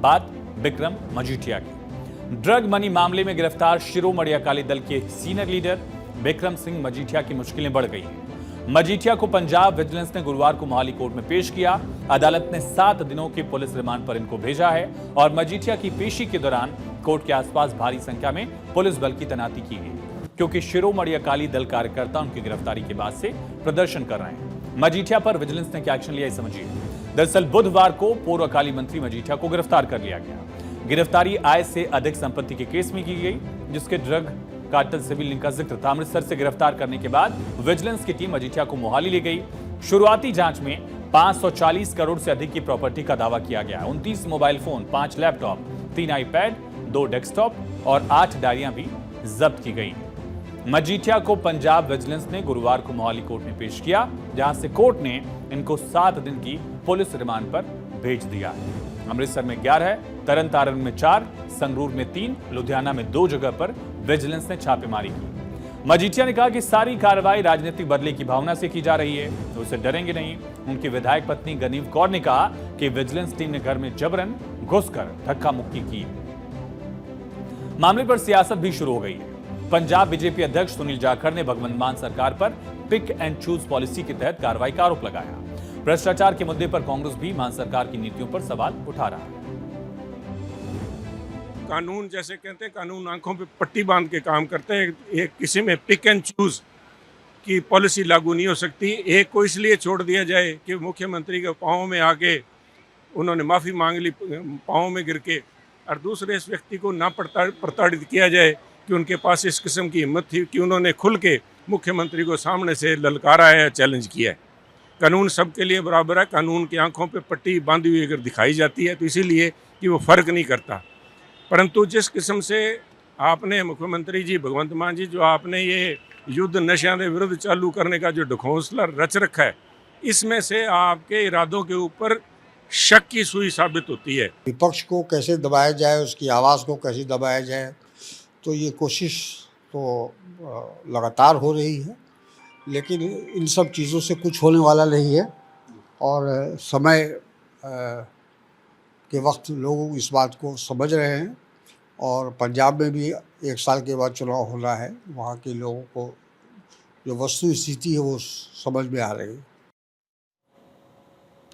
बात बिक्रम मजीठिया की। Drug money मामले में गिरफ्तार शिरोमणि अकाली दल के सीनियर लीडर बिक्रम सिंह मजीठिया की मुश्किलें बढ़ गई हैं। मजीठिया को पंजाब विजिलेंस ने गुरुवार को मोहाली कोर्ट में पेश किया। अदालत ने 7 दिनों के पुलिस रिमांड पर इनको भेजा है और मजीठिया की पेशी के दौरान कोर्ट के आसपास भारी संख्या में पुलिस बल की तैनाती की गई, क्योंकि शिरोमणि अकाली दल कार्यकर्ता उनकी गिरफ्तारी के बाद से प्रदर्शन कर रहे हैं। मजीठिया पर विजिलेंस ने क्या एक्शन लिया, समझिए। दरअसल बुधवार को पूर्व अकाली मंत्री मजीठिया को गिरफ्तार कर लिया गया। गिरफ्तारी आय से अधिक संपत्ति के केस में की गई, जिसके ड्रग कार्टेल से भी लिंक का जिक्र था। अमृतसर से गिरफ्तार करने के बाद विजिलेंस की टीम मजीठिया को मोहाली ले गई। शुरुआती जांच में 540 करोड़ से अधिक की प्रॉपर्टी का दावा किया गया। 29 mobile phone, 5 laptop, 3 iPad, 2 desktop और 8 डायरियां भी जब्त की गई। मजीठिया को पंजाब विजिलेंस ने गुरुवार को मोहाली कोर्ट में पेश किया, जहां से कोर्ट ने इनको 7 दिन की पुलिस रिमांड पर भेज दिया है। अमृतसर में 11, तरन तारण में 4, संगरूर में 3, लुधियाना में 2 जगह पर विजिलेंस ने छापेमारी की। मजीठिया ने कहा कि सारी कार्रवाई राजनीतिक बदले की भावना से की जा रही है, तो उसे डरेंगे नहीं। उनकी विधायक पत्नी गनीव कौर ने कहा कि विजिलेंस टीम ने घर में जबरन घुसकर धक्का मुक्की की। मामले पर सियासत भी शुरू हो गई है। पंजाब बीजेपी अध्यक्ष सुनील जाखड़ ने भगवंत मान सरकार पर पिक एंड चूज पॉलिसी के तहत कार्रवाई का आरोप लगाया। भ्रष्टाचार के मुद्दे पर कांग्रेस भी मान सरकार की नीतियों पर सवाल उठा रहा है। कानून जैसे कहते हैं, कानून आंखों पे पट्टी बांध के काम करते हैं। एक किसी में पिक एंड चूज की पॉलिसी लागू नहीं हो सकती। एक को इसलिए छोड़ दिया जाए कि मुख्यमंत्री के पाँव में आके उन्होंने माफ़ी मांग ली पाँव में गिर के, और दूसरे इस व्यक्ति को ना प्रताड़ित किया जाए कि उनके पास इस किस्म की हिम्मत थी कि उन्होंने खुल के मुख्यमंत्री को सामने से ललकारा है, चैलेंज किया है। कानून सबके लिए बराबर है। कानून की आंखों पे पट्टी बांधी हुई अगर दिखाई जाती है तो इसीलिए कि वो फ़र्क नहीं करता। परंतु जिस किस्म से आपने मुख्यमंत्री जी भगवंत मान जी, जो आपने ये युद्ध नशा के विरुद्ध चालू करने का जो ढकोसला रच रखा है, इसमें से आपके इरादों के ऊपर शक की सुई साबित होती है। विपक्ष को कैसे दबाया जाए, उसकी आवाज़ को कैसे दबाया जाए, तो ये कोशिश तो लगातार हो रही है, लेकिन इन सब चीज़ों से कुछ होने वाला नहीं है। और समय के वक्त लोग इस बात को समझ रहे हैं, और पंजाब में भी 1 साल के बाद चुनाव होना है। वहाँ के लोगों को जो वस्तु स्थिति है वो समझ में आ रही है।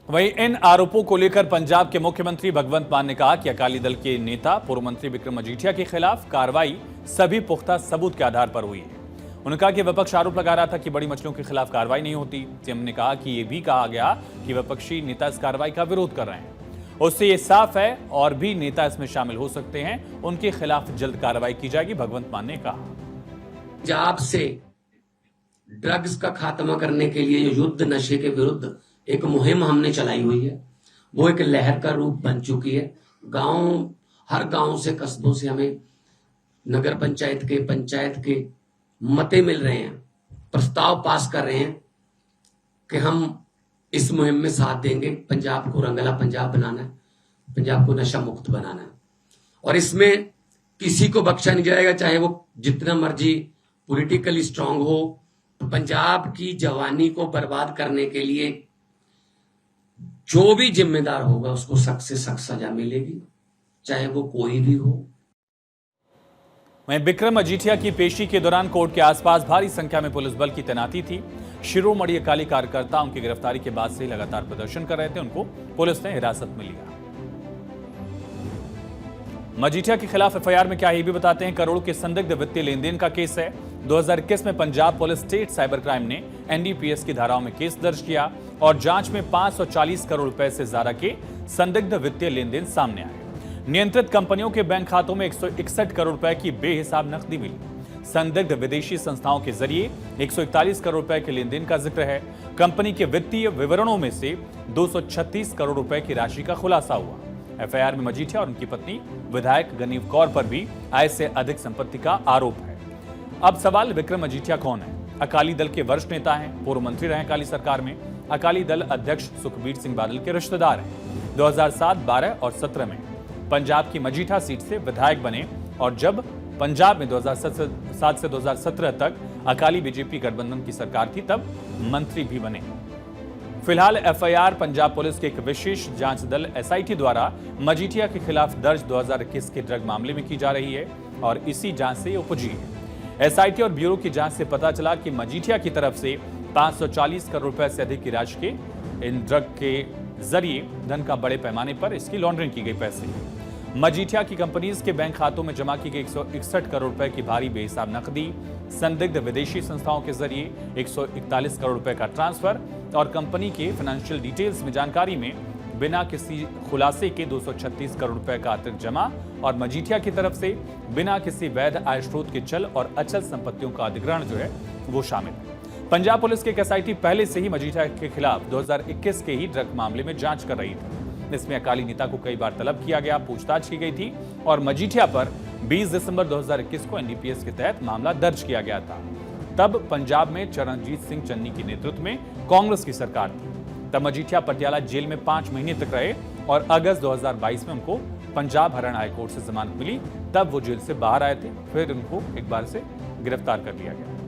वहीं इन आरोपों को लेकर पंजाब के मुख्यमंत्री भगवंत मान ने कहा कि अकाली दल के नेता पूर्व मंत्री बिक्रम मजीठिया के खिलाफ कार्रवाई सभी पुख्ता सबूत के आधार पर हुई है। उन्होंने कहा कि विपक्ष आरोप लगा रहा था कि बड़ी मछलियों के खिलाफ कार्रवाई नहीं होती। सीएम ने कहा कि यह भी कहा गया कि विपक्षी नेता इस कार्रवाई का विरोध कर रहे हैं। उससे ये साफ है और भी नेता इसमें शामिल हो सकते हैं, उनके खिलाफ जल्द कार्रवाई की जाएगी, भगवंत मान ने कहा। पंजाब से ड्रग्स का खात्मा करने के लिए युद्ध नशे के विरुद्ध एक मुहिम हमने चलाई हुई है, वो एक लहर का रूप बन चुकी है। हर गांव से, कस्बों से हमें नगर पंचायत के मते मिल रहे हैं, प्रस्ताव पास कर रहे हैं कि हम इस मुहिम में साथ देंगे। पंजाब को रंगला पंजाब बनाना है, पंजाब को नशा मुक्त बनाना है, और इसमें किसी को बख्शा नहीं जाएगा, चाहे वो जितना मर्जी पॉलिटिकली स्ट्रांग हो। पंजाब की जवानी को बर्बाद करने के लिए जो भी जिम्मेदार होगा उसको सख्त से सख्त सजा मिलेगी, चाहे वो कोई भी हो। वहीं बिक्रम मजीठिया की पेशी के दौरान कोर्ट के आसपास भारी संख्या में पुलिस बल की तैनाती थी। शिरोमणि अकाली कार्यकर्ता उनकी गिरफ्तारी के बाद से लगातार प्रदर्शन कर रहे थे, उनको पुलिस ने हिरासत में लिया। मजीठिया के खिलाफ एफआईआर में क्या है ये भी बताते हैं। करोड़ों के संदिग्ध वित्तीय लेन देन का केस है। 2021 में Punjab police state cyber crime ने एनडीपीएस की धाराओं में केस दर्ज किया और जांच में 540 करोड़ रुपए से ज्यादा के संदिग्ध वित्तीय लेन देन सामने आए। नियंत्रित कंपनियों के बैंक खातों में 161 करोड़ रुपए की बेहिसाब नकदी मिली। संदिग्ध विदेशी संस्थाओं के जरिए 141 करोड़ रुपए के लेन देन का जिक्र है। कंपनी के वित्तीय विवरणों में से 236 करोड़ रुपए की राशि का खुलासा हुआ। एफआईआर में मजीठिया और उनकी पत्नी विधायक गनीव कौर पर भी आय से अधिक संपत्ति का आरोप है। अब सवाल, विक्रम मजीठिया कौन है? अकाली दल के वरिष्ठ नेता हैं, पूर्व मंत्री रहे अकाली सरकार में। अकाली दल अध्यक्ष सुखबीर सिंह बादल के रिश्तेदार हैं। 2007, 12 और 17 में पंजाब की मजीठा सीट से विधायक बने और जब पंजाब में 2007 से 2017 तक अकाली बीजेपी गठबंधन की सरकार थी तब मंत्री भी बने। फिलहाल एफआईआर पंजाब पुलिस के एक विशेष जांच दल एसआईटी द्वारा मजीठिया के खिलाफ दर्ज 2021 के ड्रग मामले में की जा रही है और इसी जांच से उपजी है। एसआईटी और ब्यूरो की जांच से पता चला कि मजीठिया की तरफ से 540 करोड़ रुपए से अधिक की राशि के इन ड्रग के जरिए धन का बड़े पैमाने पर इसकी लॉन्ड्रिंग की गई। पैसे मजीठिया की कंपनीज के बैंक खातों में जमा की गई 161 करोड़ रुपए की भारी बेहिसाब नकदी, संदिग्ध विदेशी संस्थाओं के जरिए 141 करोड़ रुपए का ट्रांसफर और कंपनी के फाइनेंशियल डिटेल्स में जानकारी में बिना किसी खुलासे के 236 करोड़ रुपए का अतिरिक्त जमा और मजीठिया की तरफ से बिना किसी वैध आय स्रोत के चल और अचल संपत्तियों का अधिग्रहण जो है वो शामिल है। पंजाब पुलिस के एसआईटी पहले से ही मजीठिया के खिलाफ 2021 के ही ड्रग मामले में जांच कर रही थी। इसमें अकाली नेता को कई बार तलब किया गया, पूछताछ की गई थी और मजीठिया पर 20 दिसंबर 2021 को एनडीपीएस के तहत मामला दर्ज किया गया था। तब पंजाब में चरणजीत सिंह चन्नी के नेतृत्व में कांग्रेस की सरकार थी। तब मजीठिया पटियाला जेल में 5 महीने तक रहे और अगस्त 2022 में उनको पंजाब हरियाणा हाईकोर्ट से जमानत मिली। तब वो जेल से बाहर आए थे, फिर उनको एक बार से गिरफ्तार कर लिया गया।